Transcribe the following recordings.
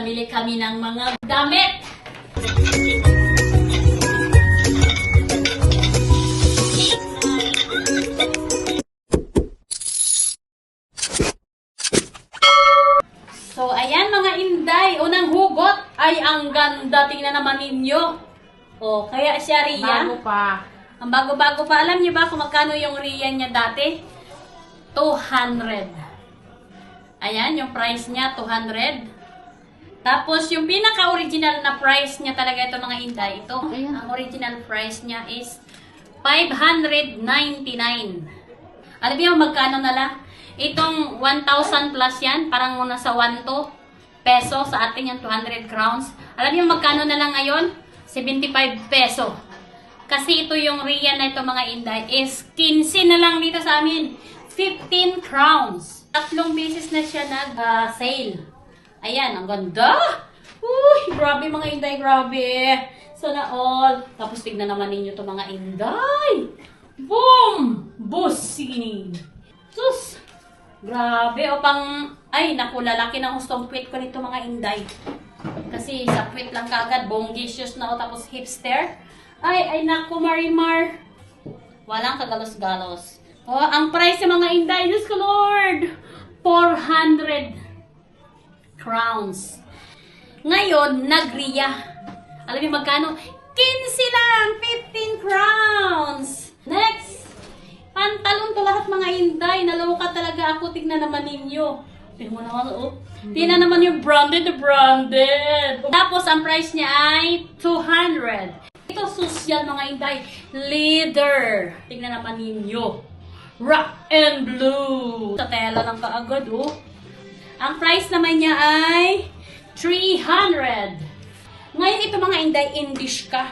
Namili kami ng mga damit. So, ayan mga inday. Unang hugot ay ang ganda. Tingnan naman ninyo. O, kaya siya Ria. Bago pa. Ang bago-bago pa. Alam niyo ba kung magkano yung Ria niya dati? 200. Ayan, yung price niya, 200. Tapos, yung pinaka-original na price niya talaga ito mga inday. Ito, Ayan. ang original price niya is 599. Alam niyo magkano na lang? Itong 1,000 plus yan, parang nasa 1 to peso sa atin yung 200 crowns. Alam niyo magkano na lang ngayon? 75 peso. Kasi ito yung Ria na ito mga inday is 15 na lang dito sa amin. 15 crowns. 3 beses na siya nag-sale. Ayan, ang ganda. Uy, grabe mga inday, grabe. Sana all. Tapos tignan naman ninyo to mga inday. Boom! Bossing! Sus! Grabe, o pang, ay, naku, lalaki ng gustong puwit ko nito mga inday. Kasi sa puwit lang kagad, bonggisius na o, tapos hipster. Ay, naku, Marimar. Walang kagalos-galos. O, ang price ng mga inday, Diyos ko Lord, 400 crowns. Ngayon, nag-Ria. Alam niyo magkano? 15 lang, 15 crowns. Next. Pantalon to lahat mga inday. Naloka talaga ako. Tignan naman ninyo. Tignan mo naman, oh. Tignan naman yung branded na branded. Tapos, ang price niya ay 200. Ito, social mga inday. Leather. Tignan naman ninyo. Rock and blue. Sa tela lang kaagad, oh. Ang price naman niya ay 300. Ngayon, ito mga inday, English ka.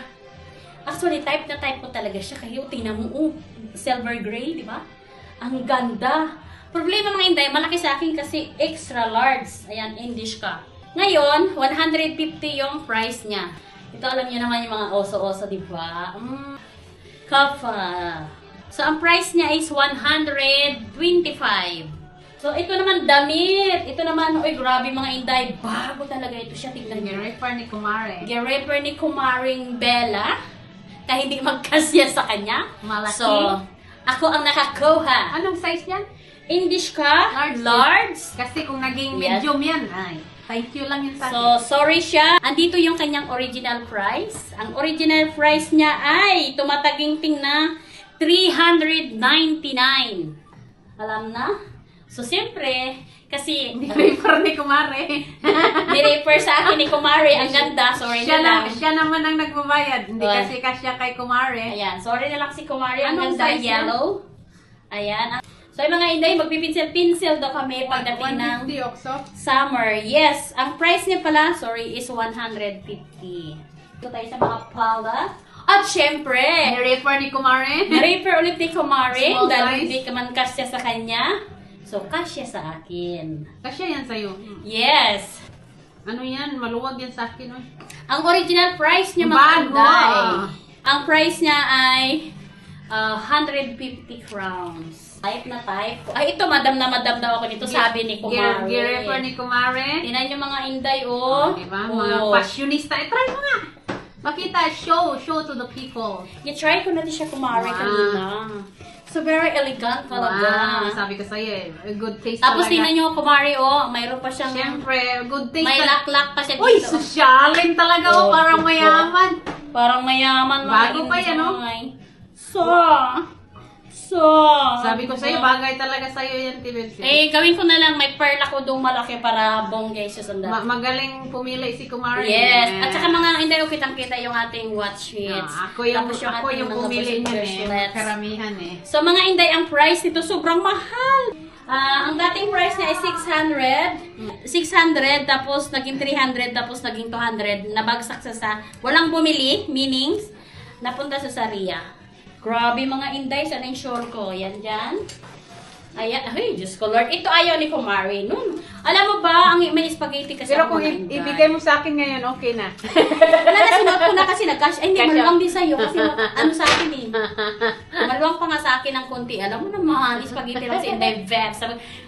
Actually, type na type ko talaga siya. Kaya tingnan mo, silver gray, di ba? Ang ganda. Problema mga inday, malaki sa akin kasi extra large. Ayan, English ka. Ngayon, 150 yung price niya. Ito, alam niyo naman yung mga oso-oso, di ba? Kafa. So, ang price niya is 125. So, ito naman damit. Ito naman, oy, grabe mga inday. Bago talaga ito siya. Tignan niyo. Gereper ni Kumare. Gereper ni Kumaring Bella. Kahit hindi magkasya sa kanya. Malaki. So, ako ang nakakuha. Anong size yan? English ka? Large. Large. Kasi kung naging Yes. medium yan, ay, thank you lang yun sa So, akin. sorry siya. Andito yung kanyang original price. Ang original price niya ay tumataginting na 399. Alam na? So, siyempre, kasi Gereper ni Kumare. nirefer sa akin ni Kumari. Ang ganda. Sorry na lang. Siya naman ang nagbabayad. Hindi Oh. kasi kasya kay Kumare. Ayan. Sorry na lang si Kumari. Ang Anong ganda. size yan? Yellow. Ayan. So, yung mga inday, magpipinsel-pinsel daw kami pagdating ng 150 okso. summer. Yes. Ang price niya pala, sorry, is 150. Ito tayo sa mga pala. At syempre, Gereper ni Kumare. na-refer ulit ni Kumari Small dahil size. hindi ka man kasya sa kanya. So, kasya sa akin. Kasya yan sa'yo. Yes. Ano yan? Maluwag yan sa akin. Oh. Ang original price niya mga Bago, inday. ah. Ang price niya ay 150 crowns. Type na type. Ay, ito, madam na madam daw ako nito, sabi ni Kumari. Gereper ni Kumare. Tinan yung mga inday, oh. Diba? Mga fashionista. Try mo nga. Makita, show to the people. I-try ko na din siya Kumari Wow. kanina. So, very elegant talaga. Wow, sabi ko sa'yo eh. Good taste Tapos talaga. tingnan nyo, Kumari, oh. Mayroon pa siyang, Siyempre, good taste may talaga. laklak pa siya Uy, dito. sosyalin talaga oh, Oh, parang diba? mayaman. Parang mayaman mga Bago pa inday. yan, oh. So, Sabi ko sa'yo, bagay talaga sa'yo yan, Tibelsi. eh, gawin ko na lang, may pearl ako doon malaki para bonggay siya sandali. Magaling pumili si Kumari. Yes. At saka mga hindi ko kitang-kita yung ating watch sheets. ako yung Tapos ating mga pumili niyan eh. bracelets. Karamihan eh. So mga inday, ang price nito sobrang mahal. Ang dating price niya ay 600. 600, tapos naging 300, tapos naging 200. Nabagsak sa walang bumili, meanings, napunta sa Ria. Grabe mga inday, sana yung sure ko. Yan dyan. Ayan, ay, Diyos ko Lord. Ito ayaw ni Kumari. Nun. Alam mo ba, ang may spaghetti kasi Pero ako kung mga inday. ibigay mo sa akin ngayon, okay na. Wala na, sinuot ko na kasi nag-cash. Ay, hindi, Cash maluwang din sa'yo. Kasi ano sa akin eh. Maluwang pa nga sa akin ng konti. Alam mo naman, spaghetti lang si Inday Vex.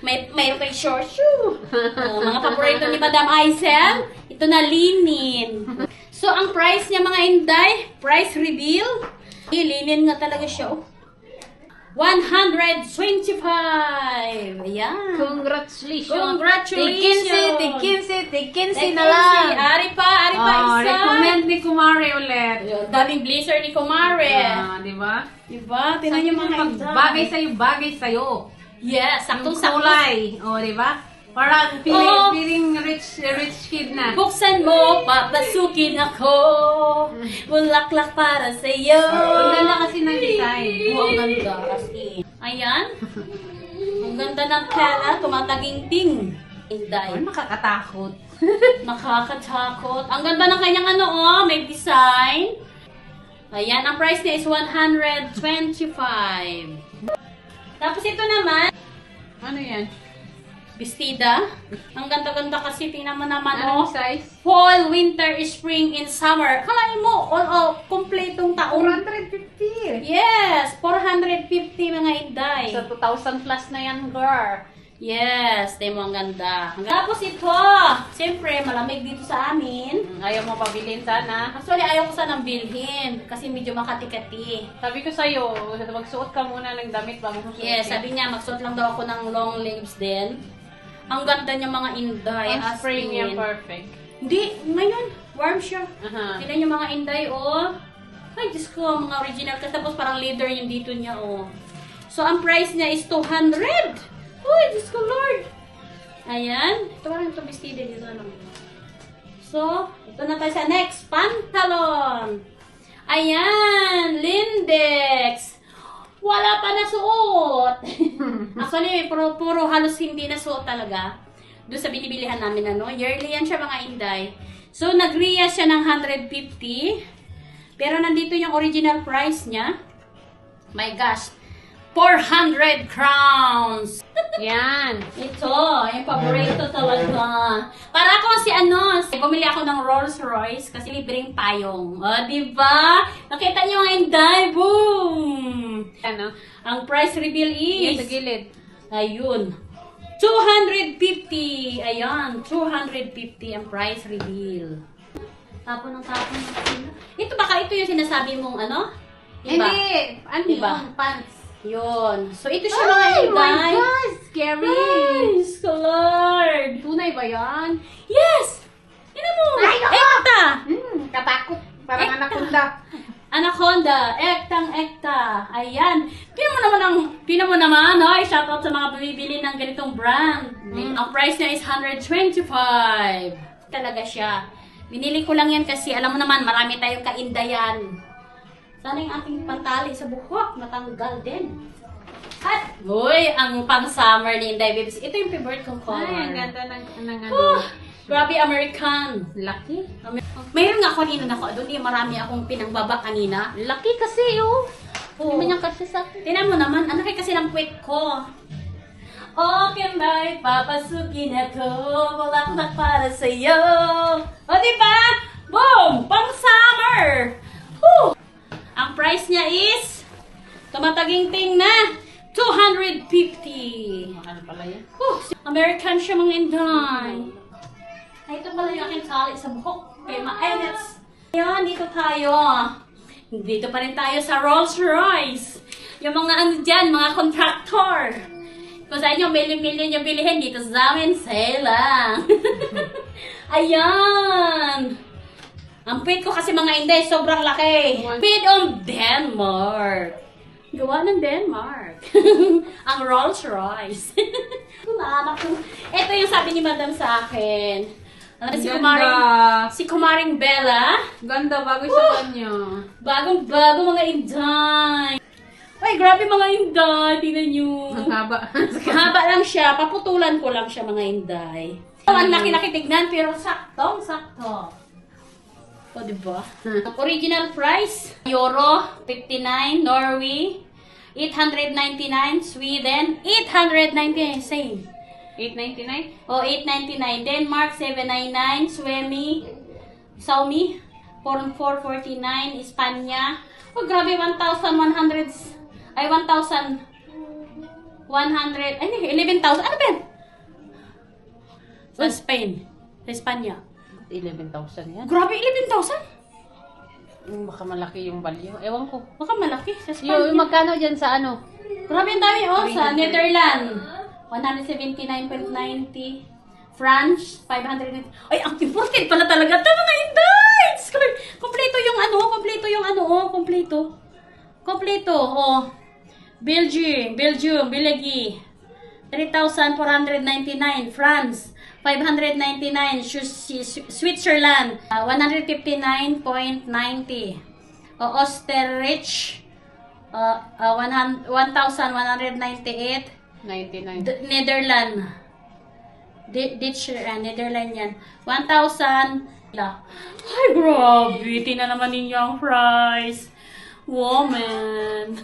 May short shoe. Mga paborito ni Madam Aisel. Ito na linen. So, ang price niya mga Inday, price reveal. Linen nga talaga siya. Oh. 125. Ayan. Congratulations. Congratulations. Tig 15 na lang. Ari pa isa. Recommend ni Kumare ulit. Daming blazer ni Kumare. Di ba? Diba? Tingnan niyo mga Inday. Bagay sa'yo. Yes, Yung saktong-sakto. kulay. Di ba? Parang feeling rich kid na. Buksan mo, papasukin ako. Bulaklak para sa'yo. Ang ganda kasi ng design. Ang ganda kasi. Ayan. Ang ganda ng tela, tumataginting. Inday. Ay, makakatakot. Nakakatakot. Ang ganda ng kanyang may design. Ayan, ang price niya is 125. Tapos ito naman, Ano yan? bestida. Ang ganda-ganda kasi, tingnan mo naman, Anong size? Fall, winter, spring, and summer. Kalain mo, kompletong taon. 450. Yes, 450 mga Inday. So, 2,000 plus na yan, girl. Yes, tingnan mo ang ganda. Tapos ito, siyempre, malamig dito sa amin. Ayaw mo pabilin sana. Actually, ayaw ko sanang bilhin kasi medyo makati-kati. Sabi ko sa'yo, magsuot ka muna ng damit bago mo suotin. Yes, sabi niya, magsuot lang daw ako ng long sleeves din. Ang ganda niya mga Inday. Ang as spring niya, in. perfect. Hindi, ngayon, warm siya. Aha. Tignan niyo mga Inday, oh. Ay, Diyos ko, mga original. Kasi tapos parang leather yung dito niya, oh. So, ang price niya is 200. Uy, Diyos ko, Lord. Ayan. Ito parang ito bestida dito, ano. So, ito na tayo sa next. Pantalon. Ayan. Lindex. Wala pa nasuot. Actually, puro halos hindi nasuot talaga. Doon sa binibilihan namin, yearly yan siya mga Inday. So, nag-RIA siya ng 150. Pero nandito yung original price niya. My gosh. 400 crowns. Yan. Ito, yung paborito talaga. Para ako bumili ako ng Rolls Royce kasi libreng payong. O, diba? Nakita niyo mga Inday, boom! Ano? Ang price reveal Yan is, sa gilid. ayun, 250. Ayan, 250 ang price reveal. Tapon ng sila. Ito baka ito yung sinasabi mong Iba? Hindi. Ano Iba? yung pants? Yun. So, ito siya mga Inday. my God! Scary! Nice, Lord! Tunay ba yan? Yes! Ina mo! Ay, ako! Ekta! Katakot. Parang Ekta. anaconda. Anaconda, ekta. Ayan. Pina mo naman, shoutout sa mga bumibili ng ganitong brand. Ang price niya is 125. Talaga siya. Binili ko lang yan kasi alam mo naman, marami tayong kaindayan. Sana yung ating pantali sa buhok, matanggal din. At, uy, ang pang-summer ni Inday Babes. Ito yung favorite kong color. Ay, ang ganda ng Grabe, American. Lucky. Mayroon nga kanina na ako. Doon marami akong pinangbaba kanina. Lucky kasi, oh. Oh. Hindi man yan kasi sa... Tingnan mo naman, ang laki kasi ng puwet ko. Okay, bye, papasukin ako. Bulaklak para sa'yo. O, diba? Boom! Pang-summer! Woo! Ang price niya is, tumataginting na, 250. Mahal pala yan. American siya mga Inday. Ay, ito pala yung aking tali sa buhok. Kaya ma-edits. Ayan, dito tayo. Dito pa rin tayo sa Rolls Royce. Yung mga dyan, mga contractor. Kung saan yung million yung bilihin, dito sa amin, sale lang. Ayan. Ang pit ko kasi mga Inday, sobrang laki. Pit on Denmark. Gawa ng Denmark. Ang Rolls Royce. Ito yung sabi ni Madam sa akin. Si Kumaring Bella. Ganda, bago sa kanya. Bagong-bago mga Inday. Ay, grabe mga Inday. Tingnan nyo. Ang haba. Haba lang siya. Paputulan ko lang siya mga Inday. Ang laki-laki tignan pero saktong-sakto. O, diba? Ang original price, Euro, 59, Norway, 899, Sweden, 899, same. 899? O, 899, Denmark, 799, Xiaomi, 449, Espanya. Oh, grabe, 1,100, ay, 1,100, ay, 11,000, ano ba? Sa Spain, sa Espanya. 11,000 yan. Grabe, 11,000? Baka malaki yung value. Ewan ko. Baka malaki. Sa Yung Spain. magkano dyan sa ano? Grabe ang dami, oh. Sa Netherlands, 179.90. France, 590. Ay, ang important pala talaga ito, mga Inday! Kompleto yung ano, kompleto, oh. Belgium, Belgium, 3,499. France, 599. Switzerland, 159.90. Osterreich, 1,198. 99. Netherlands. Netherlands yan. 1,000. Ay, grabe. Tingnan naman ninyo ang price. Woman.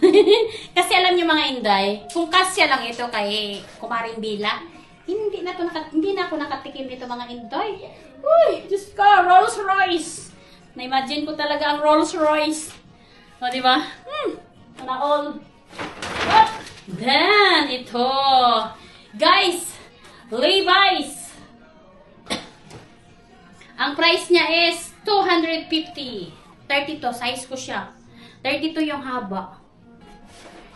Kasi alam niyo mga Inday, kung kasya lang ito kay Kumaring Bila, hindi na ako nakatikim nito mga Inday. Uy, Diyos ka, Rolls Royce. Na-imagine ko talaga ang Rolls Royce. O, di ba? Sana all. Ah, then, ito. Guys, Levi's. Ang price niya is 250. 32, size ko siya. 32 yung haba.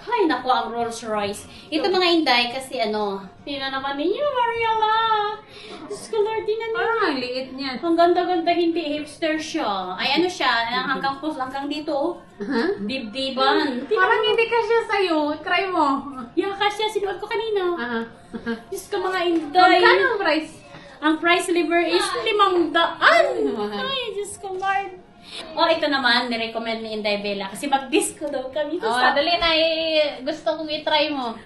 Ay, naku, ang Rolls Royce. Ito mga Inday, kasi ano, tingnan naman ninyo, Mariela. Diyos ko, Lord, tingnan ninyo. Parang ang liit niya. Ang ganda-ganda, hindi hipster siya. Ay, ano siya, hanggang dito, oh. Dibdiban. Parang hindi ka siya sa'yo. Try mo. Yaka siya, sinuot ko kanina. Diyos ko, mga Inday. Magkano ang price? Ang price liver is 500. Ay, Diyos ko, Lord. Oh, ito naman, nirecommend ni Inday Bella. Kasi mag-disco daw kami. Dali na gusto kong i-try mo.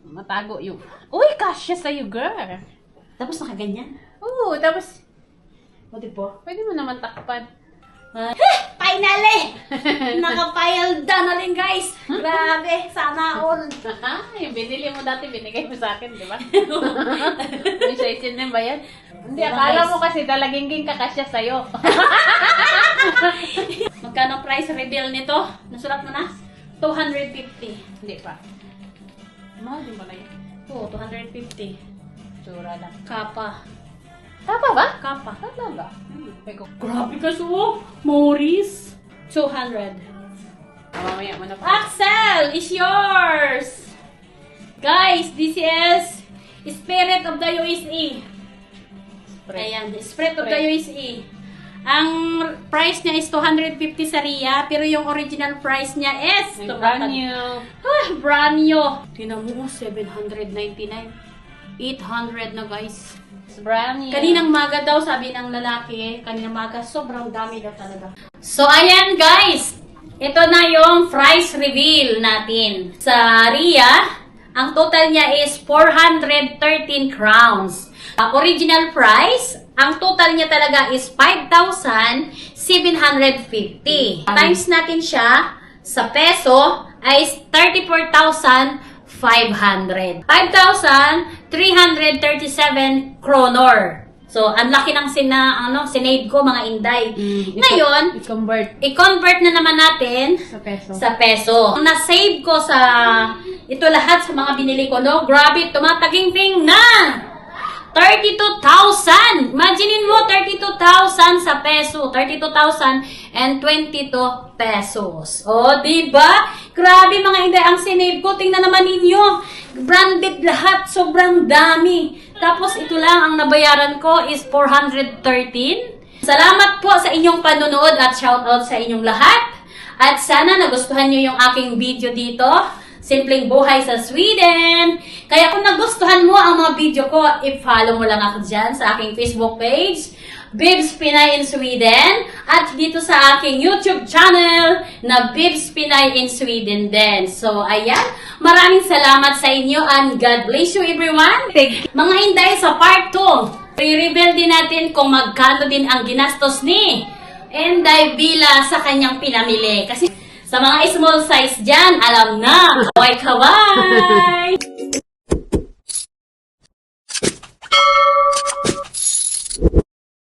Matago yung... Uy, kasya sa'yo, girl. Tapos nakaganyan. Oo, tapos O, di po? pwede mo naman takpan. Finally! Naka-file done na rin, guys. Grabe, sana all. Yung binili mo dati, binigay mo sa akin, di ba? Yung size din ba yan? Hindi, akala mo kasi dalaging kakasya sa'yo. Magkano price reveal nito? Nasulat mo na? 250. Hindi pa. Mahal din pala yun. Oo, 250. Tsura lang. Kapa. Tapa ba? Kapa. Talaga? Grabe ka so. Maurice. 200. Mamaya mo na pa. Axel is yours. Guys, this is Spirit of the USA. Ayan, the Spirit of the USA. Ang price niya is 250 sa Ria, pero yung original price niya is Brand new. Brand new. Tingnan mo, 799. 800 na, guys. It's brand new. Kaninang maga daw, sabi ng lalaki, kaninang maga, sobrang dami daw talaga. So, ayan guys, ito na yung price reveal natin. Sa Ria, ang total niya is 413 crowns. Original price, ang total niya talaga is 5,750. Times natin siya sa peso ay 34,500. 5,337 kronor. So, ang laki ng sinave ko, mga Inday. Ngayon, i-convert na naman natin Sa peso. sa peso. Ang na-save ko sa ito lahat sa mga binili ko, no? Grabe, tumataging-ting na! 32,000! Imaginin mo, 32,000 sa peso. 32,022 pesos. O, diba? Grabe mga Inday, ang sinave ko. Tingnan naman ninyo. Branded lahat. Sobrang dami. Tapos, ito lang ang nabayaran ko is 413. Salamat po sa inyong panonood at shoutout sa inyong lahat. At sana nagustuhan nyo yung aking video dito. Simpleng buhay sa Sweden. Kaya kung nagustuhan mo ang mga video ko, i-follow mo lang ako dyan sa aking Facebook page, Bibs Pinay in Sweden, at dito sa aking YouTube channel na Bibs Pinay in Sweden din. So, ayan. Maraming salamat sa inyo and God bless you everyone. Mga Inday, sa part 2, re-reveal din natin kung magkano din ang ginastos ni Inday Bila sa kanyang pinamili. Kasi sa mga small size dyan, alam na, kaway-kaway!